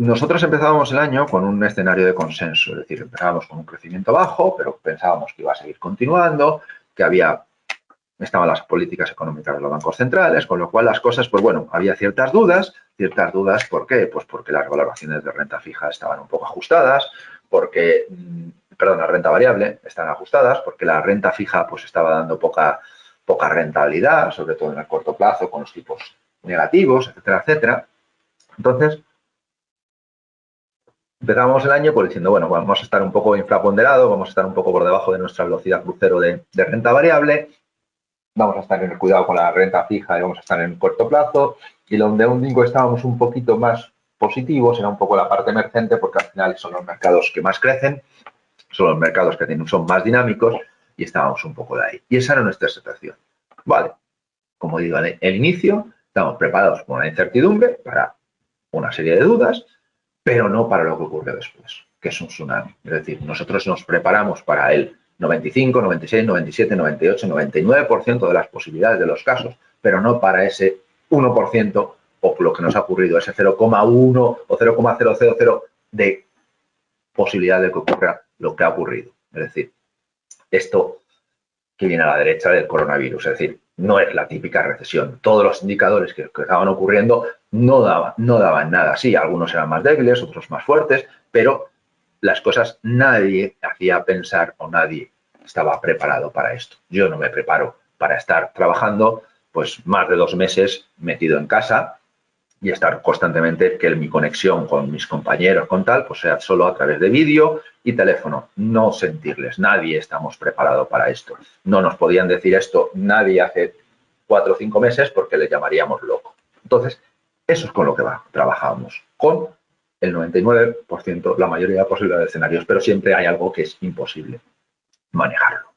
nosotros empezábamos el año con un escenario de consenso, es decir, empezábamos con un crecimiento bajo, pero pensábamos que iba a seguir continuando, que estaban las políticas económicas de los bancos centrales, con lo cual las cosas, pues bueno, había ciertas dudas, ¿por qué? Pues porque las valoraciones de renta fija estaban un poco ajustadas, porque, perdón, la renta variable estaban ajustadas, porque la renta fija pues estaba dando poca rentabilidad, sobre todo en el corto plazo, con los tipos negativos, etcétera, etcétera. Entonces, empezamos el año pues diciendo, bueno, vamos a estar un poco infraponderados, vamos a estar un poco por debajo de nuestra velocidad crucero de renta variable, vamos a estar en el cuidado con la renta fija y vamos a estar en el corto plazo, y donde un único estábamos un poquito más positivos era un poco la parte emergente, porque al final son los mercados que más crecen, son los mercados que son más dinámicos, y estábamos un poco de ahí. Y esa era nuestra situación. Vale, como digo, en el inicio estamos preparados con una incertidumbre para una serie de dudas, pero no para lo que ocurre después, que es un tsunami. Es decir, nosotros nos preparamos para el 95, 96, 97, 98, 99% de las posibilidades de los casos, pero no para ese 1% o lo que nos ha ocurrido, ese 0,1 o 0,000 de posibilidad de que ocurra lo que ha ocurrido. Es decir, esto que viene a la derecha del coronavirus, es decir, no es la típica recesión. Todos los indicadores que estaban ocurriendo no daban nada. Sí, algunos eran más débiles, otros más fuertes, pero las cosas nadie hacía pensar o nadie estaba preparado para esto. Yo no me preparo para estar trabajando pues más de 2 meses metido en casa y estar constantemente que mi conexión con mis compañeros, con tal, pues sea solo a través de vídeo y teléfono. No sentirles. Nadie estamos preparados para esto. No nos podían decir esto nadie hace 4 o 5 meses porque le llamaríamos loco. Entonces, eso es con lo que trabajábamos. Con el 99%, la mayoría posible de escenarios, pero siempre hay algo que es imposible manejarlo.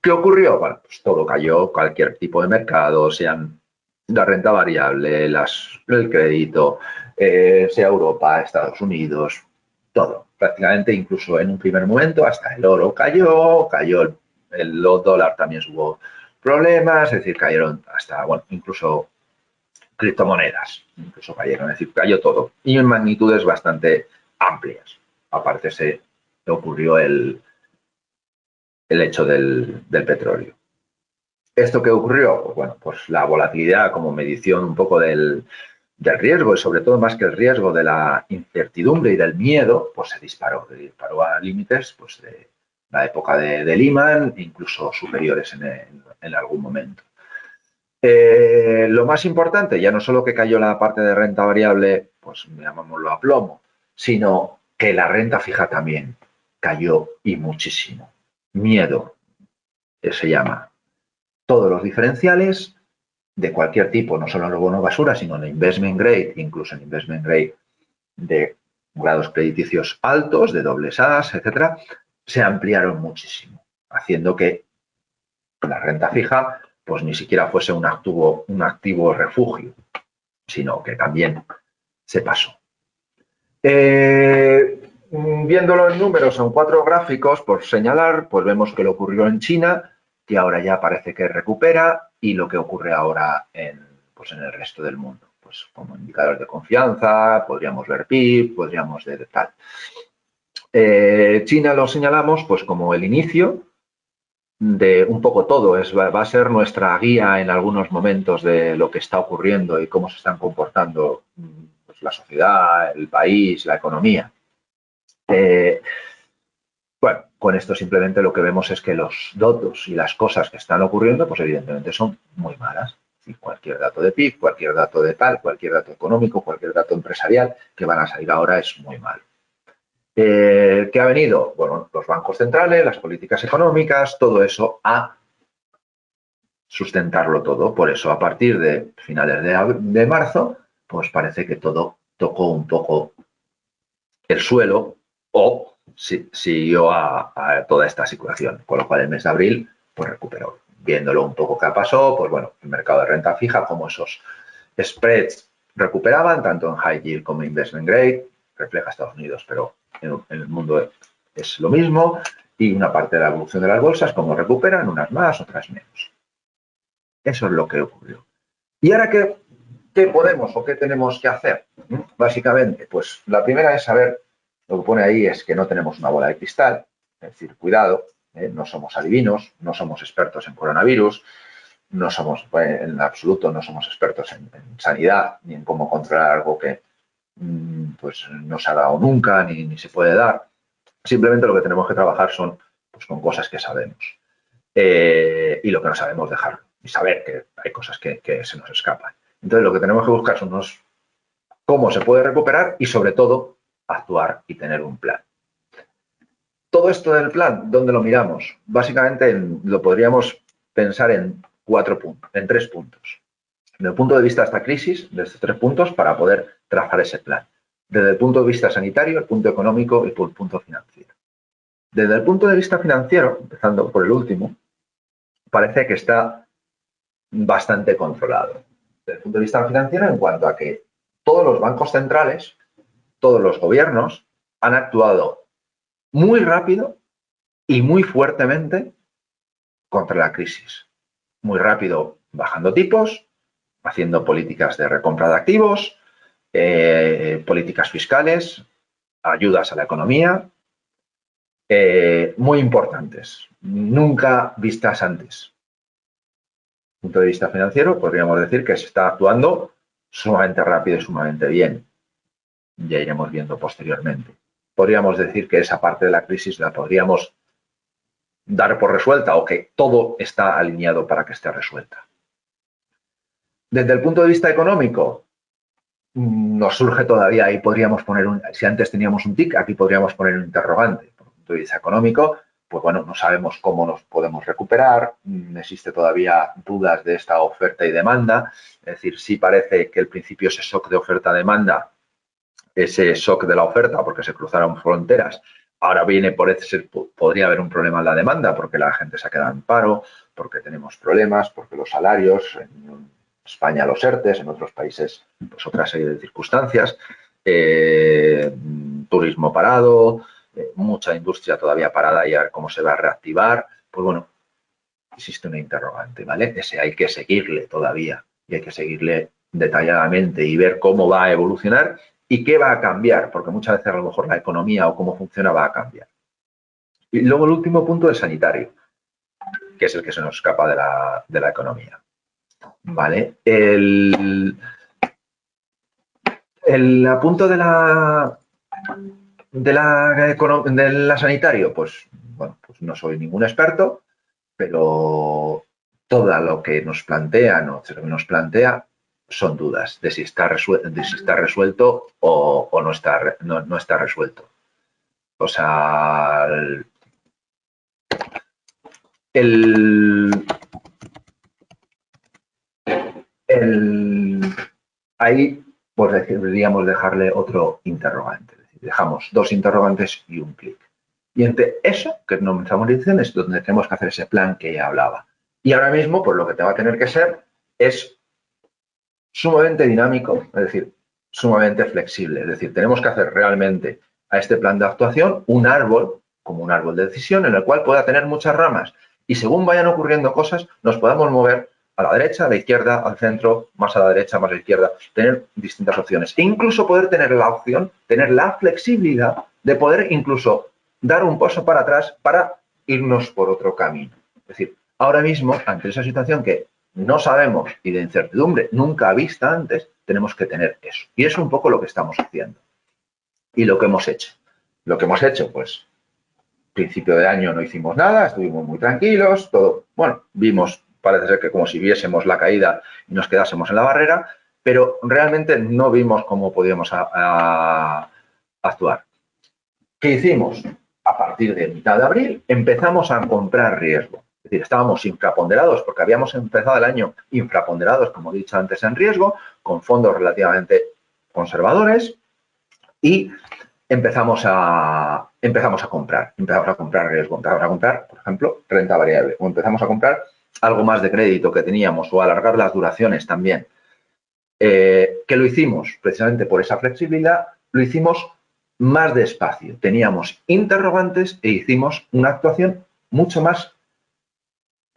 ¿Qué ocurrió? Bueno, pues todo cayó, cualquier tipo de mercado, sean la renta variable, el crédito, sea Europa, Estados Unidos, todo. Prácticamente, incluso en un primer momento, hasta el oro cayó el dólar también hubo problemas, es decir, cayeron hasta, bueno, incluso criptomonedas, incluso cayeron, es decir, cayó todo. Y en magnitudes bastante amplias. Aparte se ocurrió el hecho del petróleo. ¿Esto qué ocurrió? Pues bueno, pues la volatilidad como medición un poco del riesgo y sobre todo más que el riesgo de la incertidumbre y del miedo, pues se disparó a límites pues de la época de Lehman, incluso superiores en algún momento. Lo más importante, ya no solo que cayó la parte de renta variable, pues llamámoslo a plomo, sino que la renta fija también cayó y muchísimo. Miedo, se llama. Todos los diferenciales de cualquier tipo, no solo en los bonos basura, sino en investment grade, incluso en investment grade de grados crediticios altos, de dobles A's, etcétera, se ampliaron muchísimo, haciendo que la renta fija pues ni siquiera fuese un activo refugio, sino que también se pasó. Viéndolo en números, en 4 gráficos, por señalar, pues vemos que lo ocurrió en China, que ahora ya parece que recupera, y lo que ocurre ahora pues en el resto del mundo. Pues como indicadores de confianza, podríamos ver PIB, podríamos ver tal. China lo señalamos pues como el inicio de un poco todo, va a ser nuestra guía en algunos momentos de lo que está ocurriendo y cómo se están comportando pues, la sociedad, el país, la economía. Bueno, con esto simplemente lo que vemos es que los datos y las cosas que están ocurriendo, pues evidentemente son muy malas. Cualquier dato de PIB, cualquier dato de tal, cualquier dato económico, cualquier dato empresarial que van a salir ahora es muy malo. ¿Qué ha venido? Bueno, los bancos centrales, las políticas económicas, todo eso a sustentarlo todo. Por eso, a partir de finales de marzo, pues parece que todo tocó un poco el suelo o siguió a toda esta situación. Con lo cual, el mes de abril, pues recuperó. Viéndolo un poco qué pasó, pues bueno, el mercado de renta fija, como esos spreads recuperaban, tanto en high yield como en investment grade, refleja Estados Unidos, pero en el mundo es lo mismo, y una parte de la evolución de las bolsas, como recuperan, unas más, otras menos. Eso es lo que ocurrió. ¿Y ahora qué ¿Qué podemos o qué tenemos que hacer? Básicamente, pues la primera es saber, lo que pone ahí es que no tenemos una bola de cristal, es decir, cuidado, no somos adivinos, no somos expertos en coronavirus, no somos, en absoluto, no somos expertos en sanidad ni en cómo controlar algo que pues no se ha dado nunca ni se puede dar. Simplemente lo que tenemos que trabajar son pues, con cosas que sabemos y lo que no sabemos dejarlo y saber que hay cosas que se nos escapan. Entonces lo que tenemos que buscar son cómo se puede recuperar y sobre todo actuar y tener un plan. Todo esto del plan, ¿dónde lo miramos? Básicamente lo podríamos pensar en 3 puntos. Desde el punto de vista de esta crisis, de estos 3 puntos, para poder trazar ese plan. Desde el punto de vista sanitario, el punto económico y por el punto financiero. Desde el punto de vista financiero, empezando por el último, parece que está bastante controlado. Desde el punto de vista financiero, en cuanto a que todos los bancos centrales, todos los gobiernos han actuado muy rápido y muy fuertemente contra la crisis. Muy rápido bajando tipos, haciendo políticas de recompra de activos, políticas fiscales, ayudas a la economía, muy importantes, nunca vistas antes. Desde el punto de vista financiero, podríamos decir que se está actuando sumamente rápido y sumamente bien. Ya iremos viendo posteriormente. Podríamos decir que esa parte de la crisis la podríamos dar por resuelta o que todo está alineado para que esté resuelta. Desde el punto de vista económico, nos surge todavía, ahí podríamos poner si antes teníamos un tic, aquí podríamos poner un interrogante. Por el punto de vista económico, pues bueno, no sabemos cómo nos podemos recuperar, existe todavía dudas de esta oferta y demanda, es decir, sí parece que al principio ese shock de oferta-demanda, ese shock de la oferta porque se cruzaron fronteras, ahora viene, podría haber un problema en la demanda porque la gente se ha quedado en paro, porque tenemos problemas, porque los salarios, en España los ERTES, en otros países pues otra serie de circunstancias, turismo parado, mucha industria todavía parada y a ver cómo se va a reactivar, pues bueno, existe una interrogante, ¿vale? Ese hay que seguirle todavía y hay que seguirle detalladamente y ver cómo va a evolucionar y qué va a cambiar, porque muchas veces a lo mejor la economía o cómo funciona va a cambiar. Y luego el último punto es sanitario, que es el que se nos escapa de la economía. ¿Vale? El punto de la sanitario, pues bueno, pues no soy ningún experto, pero todo lo que nos plantean o lo que nos plantea son dudas de si está resuelto o no está resuelto. O sea, ahí pues deberíamos dejarle otro interrogante. Es decir, dejamos 2 interrogantes y un clic. Y entre eso, que es nuestra movilización, es donde tenemos que hacer ese plan que ya hablaba. Y ahora mismo, pues lo que te va a tener que ser es sumamente dinámico, es decir, sumamente flexible. Es decir, tenemos que hacer realmente a este plan de actuación un árbol, como un árbol de decisión, en el cual pueda tener muchas ramas. Y según vayan ocurriendo cosas, nos podamos mover a la derecha, a la izquierda, al centro, más a la derecha, más a la izquierda, tener distintas opciones. E incluso poder tener la opción, tener la flexibilidad de poder incluso dar un paso para atrás para irnos por otro camino. Es decir, ahora mismo, ante esa situación que no sabemos y de incertidumbre nunca vista antes, tenemos que tener eso. Y eso es un poco lo que estamos haciendo. Y lo que hemos hecho. Lo que hemos hecho, pues, principio de año no hicimos nada, estuvimos muy tranquilos, todo, bueno, vimos, parece ser que como si viésemos la caída y nos quedásemos en la barrera, pero realmente no vimos cómo podíamos actuar. ¿Qué hicimos? A partir de mitad de abril empezamos a comprar riesgo. Es decir, estábamos infraponderados porque habíamos empezado el año infraponderados, como he dicho antes, en riesgo, con fondos relativamente conservadores y empezamos a comprar riesgo, empezamos a comprar, por ejemplo, renta variable, o empezamos a comprar algo más de crédito que teníamos o alargar las duraciones también. Que lo hicimos precisamente por esa flexibilidad, lo hicimos más despacio. Teníamos interrogantes e hicimos una actuación mucho más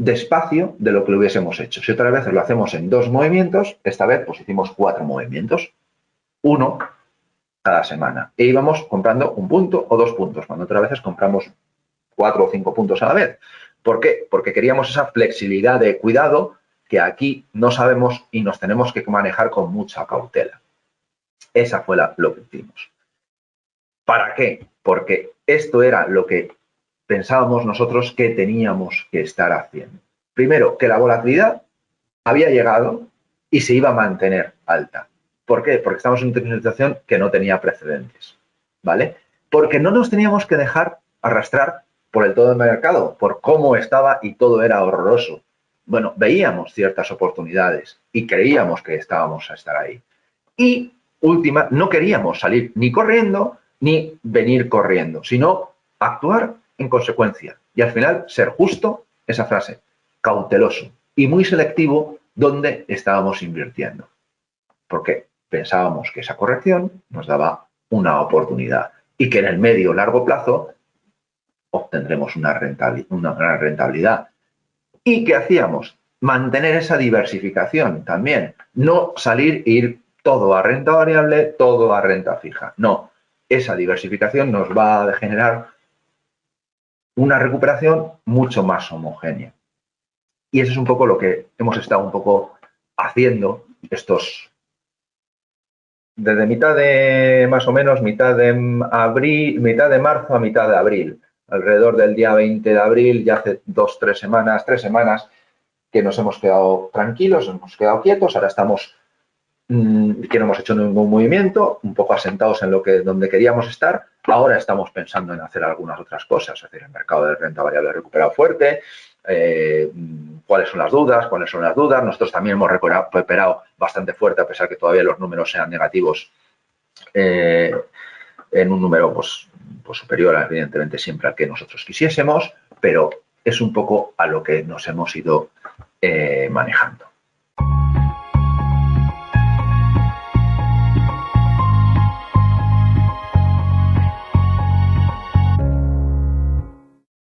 despacio de lo que lo hubiésemos hecho. Si otras veces lo hacemos en 2 movimientos, esta vez pues hicimos 4 movimientos, 1 cada semana. E íbamos comprando 1 punto o 2 puntos, cuando otras veces compramos 4 o 5 puntos a la vez. ¿Por qué? Porque queríamos esa flexibilidad de cuidado que aquí no sabemos y nos tenemos que manejar con mucha cautela. Esa fue lo que hicimos. ¿Para qué? Porque esto era lo que pensábamos nosotros que teníamos que estar haciendo. Primero, que la volatilidad había llegado y se iba a mantener alta. ¿Por qué? Porque estamos en una situación que no tenía precedentes, ¿vale? Porque no nos teníamos que dejar arrastrar por el todo del mercado, por cómo estaba y todo era horroroso. Bueno, veíamos ciertas oportunidades y creíamos que estábamos a estar ahí. Y última, no queríamos salir ni corriendo ni venir corriendo, sino actuar en consecuencia. Y al final, ser justo, esa frase, cauteloso y muy selectivo donde estábamos invirtiendo. Porque pensábamos que esa corrección nos daba una oportunidad y que en el medio o largo plazo obtendremos una gran rentabilidad. ¿Y qué hacíamos? Mantener esa diversificación también. No salir e ir todo a renta variable, todo a renta fija. No, esa diversificación nos va a generar una recuperación mucho más homogénea. Y eso es un poco lo que hemos estado un poco haciendo desde mitad de, más o menos, mitad de abril, mitad de marzo a mitad de abril. Alrededor del día 20 de abril, ya hace 3 semanas, que nos hemos quedado tranquilos, nos hemos quedado quietos, ahora estamos que no hemos hecho ningún movimiento, un poco asentados en donde queríamos estar. Ahora estamos pensando en hacer algunas otras cosas, es decir, el mercado de renta variable ha recuperado fuerte, cuáles son las dudas. Nosotros también hemos recuperado bastante fuerte, a pesar que todavía los números sean negativos, en un número pues superior, evidentemente, siempre al que nosotros quisiésemos, pero es un poco a lo que nos hemos ido manejando.